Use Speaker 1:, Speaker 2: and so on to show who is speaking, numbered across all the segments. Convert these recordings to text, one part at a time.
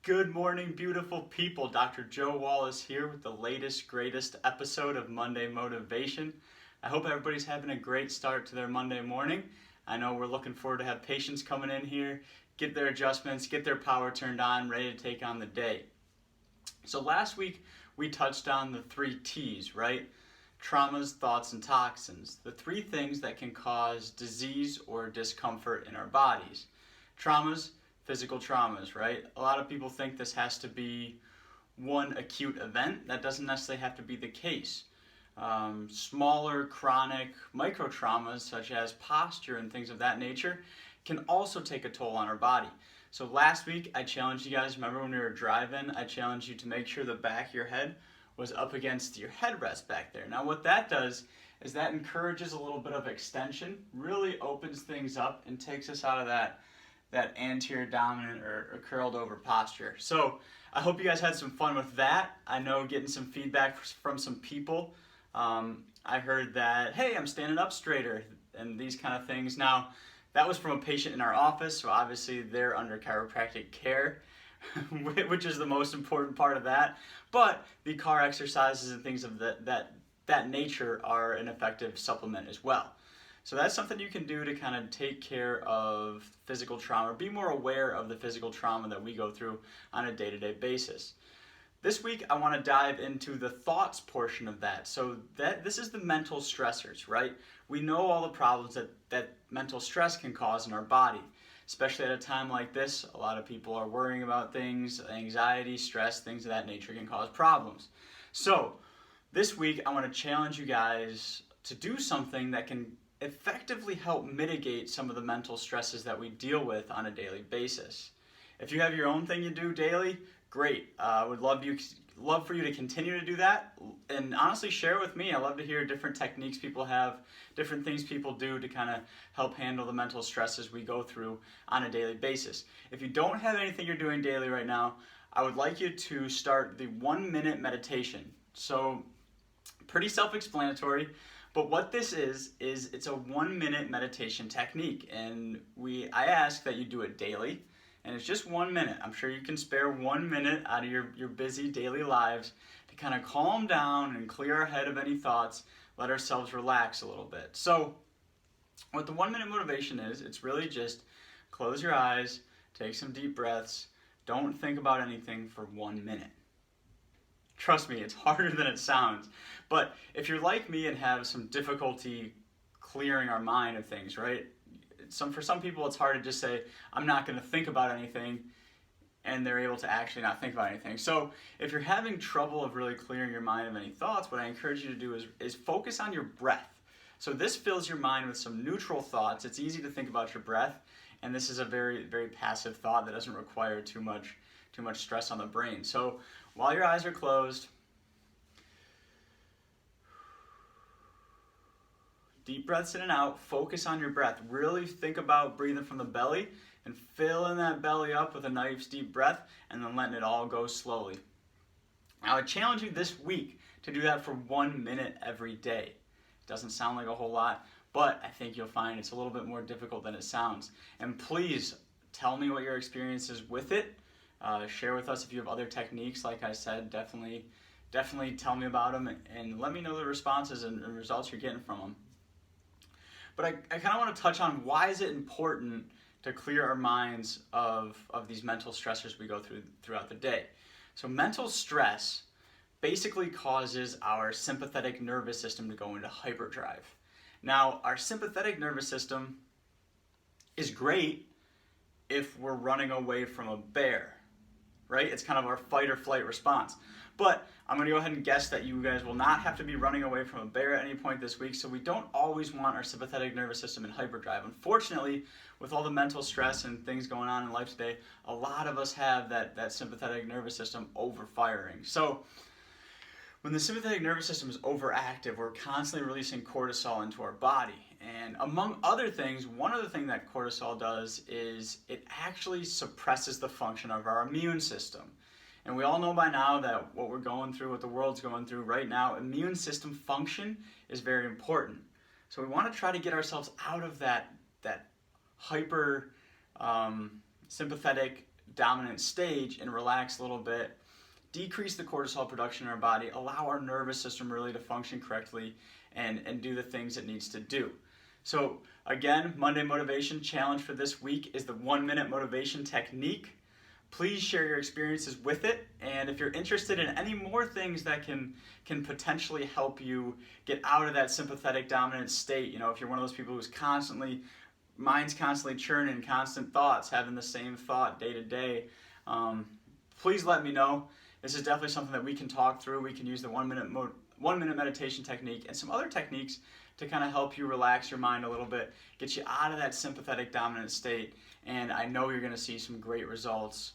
Speaker 1: Good morning, beautiful people. Dr. Joe Wallace here with the latest, greatest episode of Monday Motivation. I hope everybody's having a great start to their Monday morning. I know we're looking forward to have patients coming in here, get their adjustments, get their power turned on, ready to take on the day. So last week we touched on the 3 T's, right? Traumas, thoughts, and toxins. The 3 things that can cause disease or discomfort in our bodies. Traumas, physical traumas, right? A lot of people think this has to be one acute event. That doesn't necessarily have to be the case. Smaller, chronic, micro traumas, such as posture and things of that nature, can also take a toll on our body. So last week, I challenged you guys, remember when we were driving, I challenged you to make sure the back of your head was up against your headrest back there. Now what that does is that encourages a little bit of extension, really opens things up and takes us out of that anterior dominant or curled over posture. So I hope you guys had some fun with that. I know getting some feedback from some people. I heard that, hey, I'm standing up straighter and these kind of things. Now, that was from a patient in our office, so obviously they're under chiropractic care, which is the most important part of that. But the car exercises and things of that nature are an effective supplement as well. So that's something you can do to kind of take care of physical trauma, be more aware of the physical trauma that we go through on a day-to-day basis. This week, I want to dive into the thoughts portion of that. So this is the mental stressors, right? We know all the problems that mental stress can cause in our body, especially at a time like this. A lot of people are worrying about things, anxiety, stress, things of that nature can cause problems. So this week, I want to challenge you guys to do something that can effectively help mitigate some of the mental stresses that we deal with on a daily basis. If you have your own thing you do daily, great. I would love for you to continue to do that, and honestly share with me. I love to hear different techniques people have, different things people do to kind of help handle the mental stresses we go through on a daily basis. If you don't have anything you're doing daily right now, I would like you to start the 1-minute meditation. So pretty self-explanatory. But what this is it's a 1-minute meditation technique, and I ask that you do it daily, and it's just 1 minute. I'm sure you can spare 1 minute out of your busy daily lives to kind of calm down and clear our head of any thoughts, let ourselves relax a little bit. So what the 1-minute motivation is, it's really just close your eyes, take some deep breaths, don't think about anything for 1 minute. Trust me, it's harder than it sounds. But if you're like me and have some difficulty clearing our mind of things, right? For some people, it's hard to just say, I'm not going to think about anything, and they're able to actually not think about anything. So if you're having trouble of really clearing your mind of any thoughts, what I encourage you to do is focus on your breath. So this fills your mind with some neutral thoughts. It's easy to think about your breath, and this is a very, very passive thought that doesn't require too much stress on the brain. So while your eyes are closed, deep breaths in and out, focus on your breath. Really think about breathing from the belly and filling that belly up with a nice deep breath and then letting it all go slowly. I would challenge you this week to do that for 1 minute every day. It doesn't sound like a whole lot, but I think you'll find it's a little bit more difficult than it sounds. And please tell me what your experience is with it. Share with us if you have other techniques. Like I said, definitely tell me about them and let me know the responses and results you're getting from them. But I kind of want to touch on why is it important to clear our minds of these mental stressors we go through throughout the day. So mental stress basically causes our sympathetic nervous system to go into hyperdrive. Now, our sympathetic nervous system is great if we're running away from a bear, right? It's kind of our fight or flight response. But I'm going to go ahead and guess that you guys will not have to be running away from a bear at any point this week, so we don't always want our sympathetic nervous system in hyperdrive. Unfortunately, with all the mental stress and things going on in life today, a lot of us have that sympathetic nervous system overfiring. So when the sympathetic nervous system is overactive, we're constantly releasing cortisol into our body. And among other things, one other thing that cortisol does is it actually suppresses the function of our immune system. And we all know by now that what we're going through, what the world's going through right now, immune system function is very important. So we want to try to get ourselves out of that hyper sympathetic dominant stage and relax a little bit, decrease the cortisol production in our body, allow our nervous system really to function correctly and do the things it needs to do. So again, Monday Motivation Challenge for this week is the 1-minute motivation technique. Please share your experiences with it, and if you're interested in any more things that can potentially help you get out of that sympathetic dominant state, if you're one of those people who's mind's constantly churning, constant thoughts, having the same thought day to day, please let me know. This is definitely something that we can talk through. We can use the 1-minute meditation technique and some other techniques to kind of help you relax your mind a little bit, get you out of that sympathetic dominant state, and I know you're going to see some great results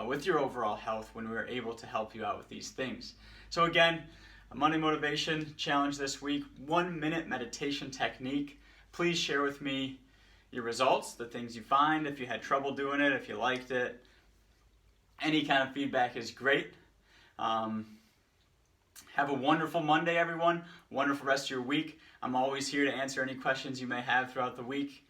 Speaker 1: with your overall health when we're able to help you out with these things. So again, a Monday Motivation Challenge this week, 1-minute meditation technique. Please share with me your results, the things you find, if you had trouble doing it, if you liked it. Any kind of feedback is great. Have a wonderful Monday, everyone. Wonderful rest of your week. I'm always here to answer any questions you may have throughout the week.